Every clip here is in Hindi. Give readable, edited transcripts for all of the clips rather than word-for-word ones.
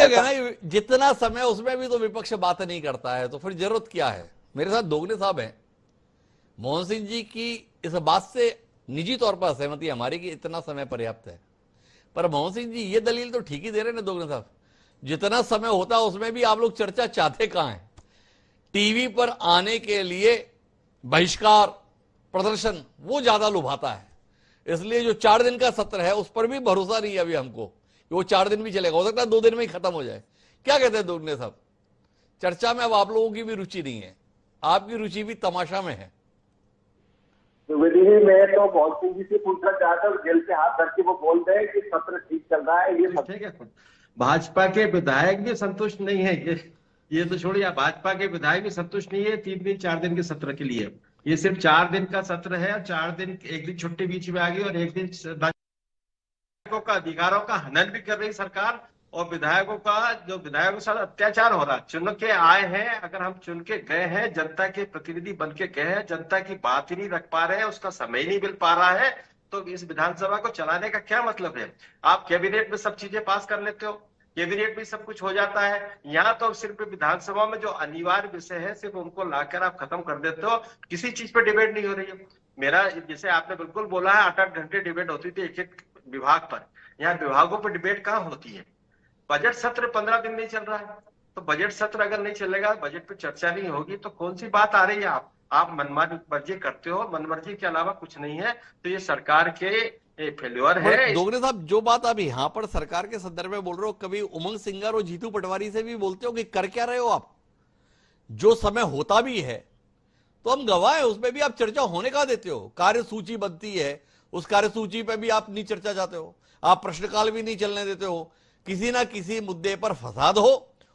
एक है ना, जितना समय उसमें भी तो विपक्ष बात नहीं करता है, तो फिर जरूरत क्या है। मेरे साथ दोगने साहब हैं। मोहन सिंह जी की इस बात से निजी तौर पर सहमति हमारी कि इतना समय पर्याप्त है, पर मोहन सिंह जी ये दलील तो ठीक ही दे रहे हैं दोगने साहब, जितना समय होता है उसमें भी आप लोग चर्चा चाहते कहां हैं। टीवी पर आने के लिए बहिष्कार, प्रदर्शन, वो ज्यादा लुभाता है। इसलिए जो 4 दिन का सत्र है उस पर भी भरोसा नहीं है अभी हमको कि वो 4 दिन भी चलेगा, हो सकता है 2 दिन में ही खत्म हो जाए। क्या कहते हैं दोगने साहब, चर्चा में अब आप लोगों की भी रुचि नहीं है, आपकी रुचि भी तमाशा में है। द्विवेदी जी, मैं तो मोहन सिंह जी से पूछना चाहता हूँ, जेल पे हाथ धर के वो बोल रहे हैं कि सत्र ठीक चल रहा है, ये ठीक है। भाजपा के विधायक भी संतुष्ट नहीं है, ये तो छोड़िए, भाजपा के विधायक भी संतुष्ट नहीं है 3 दिन 4 दिन के सत्र के लिए। ये सिर्फ 4 दिन का सत्र है, 4 दिन, एक दिन छुट्टी बीच में आ गई और एक दिन विधायकों का अधिकारों का हनन भी कर रही सरकार, और विधायकों के साथ अत्याचार हो रहा है। चुन के आए हैं, अगर हम चुन के गए हैं, जनता के प्रतिनिधि बन के गए हैं, जनता की बात ही नहीं रख पा रहे हैं, उसका समय ही नहीं मिल पा रहा है, तो इस विधानसभा को चलाने का क्या मतलब है। आप कैबिनेट में सब चीजें पास कर लेते हो, कैबिनेट में सब कुछ हो जाता है, यहाँ तो सिर्फ विधानसभा में जो अनिवार्य विषय है सिर्फ उनको लाकर आप खत्म कर देते हो, किसी चीज पर डिबेट नहीं हो रही है। मेरा, जैसे आपने बिल्कुल बोला है, 8-8 घंटे डिबेट होती थी एक एक विभाग पर, यहाँ विभागों पर डिबेट कहाँ होती है। बजट सत्र 15 दिन नहीं चल रहा है, तो बजट सत्र अगर नहीं चलेगा, बजट पे चर्चा नहीं होगी, तो कौन सी बात आ रही है। आप मनमर्जी करते हो, मनमर्जी के अलावा कुछ नहीं है, तो ये सरकार के फेल्योर है। दोगने साहब, जो बात आप यहां पर सरकार के संदर्भ में बोल रहे हो, कभी उमंग सिंगर और जीतू पटवारी से भी बोलते हो कि कर क्या रहे हो आप। जो समय होता भी है तो हम गवाह हैं, उसमें भी आप चर्चा होने का देते हो। कार्यसूची बनती है, उस कार्यसूची पे भी आप नहीं चर्चा चाहते हो, आप प्रश्नकाल भी नहीं चलने देते हो। किसी ना किसी मुद्दे पर फसाद हो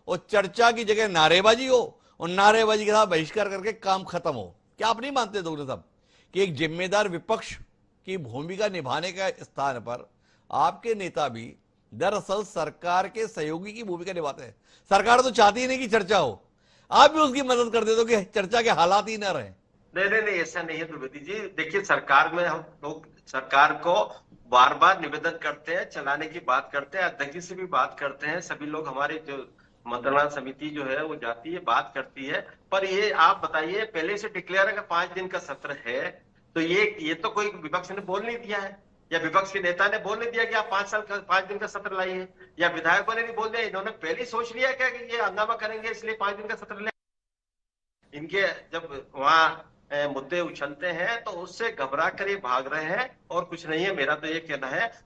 और चर्चा की जगह नारेबाजी हो, और नारेबाजी के साथ बहिष्कार करके काम खत्म हो। क्या आप नहीं मानते दोगने साहब कि एक जिम्मेदार विपक्ष की भूमिका निभाने का स्थान पर आपके नेता भी दरअसल सरकार के सहयोगी की भूमिका निभाते हैं। सरकार तो चाहती ही नहीं कि चर्चा हो, आप भी उसकी मदद कर देते हो कि चर्चा के हालात ही ना रहे। नहीं, ऐसा नहीं है द्विवेदी जी। देखिए, सरकार में हम लोग सरकार को बार बार निवेदन करते हैं, चलाने की बात करते हैं, अध्यक्ष से भी बात करते हैं, सभी लोग, हमारे जो मंत्रणा समिति जो है वो जाती है, बात करती है। पर ये आप बताइए, पहले से डिक्लेयर है कि 5 दिन का सत्र है, तो ये तो कोई विपक्ष ने बोल नहीं दिया है, या विपक्ष के नेता ने बोल नहीं दिया कि आप 5 दिन का सत्र लाइए, या विधायकों ने भी बोल दिया। इन्होंने पहले सोच लिया क्या कि ये हंगामा करेंगे इसलिए 5 दिन का सत्र ले। इनके जब वहां मुद्दे उछलते हैं तो उससे घबरा कर ये भाग रहे हैं, और कुछ नहीं है। मेरा तो ये कहना है,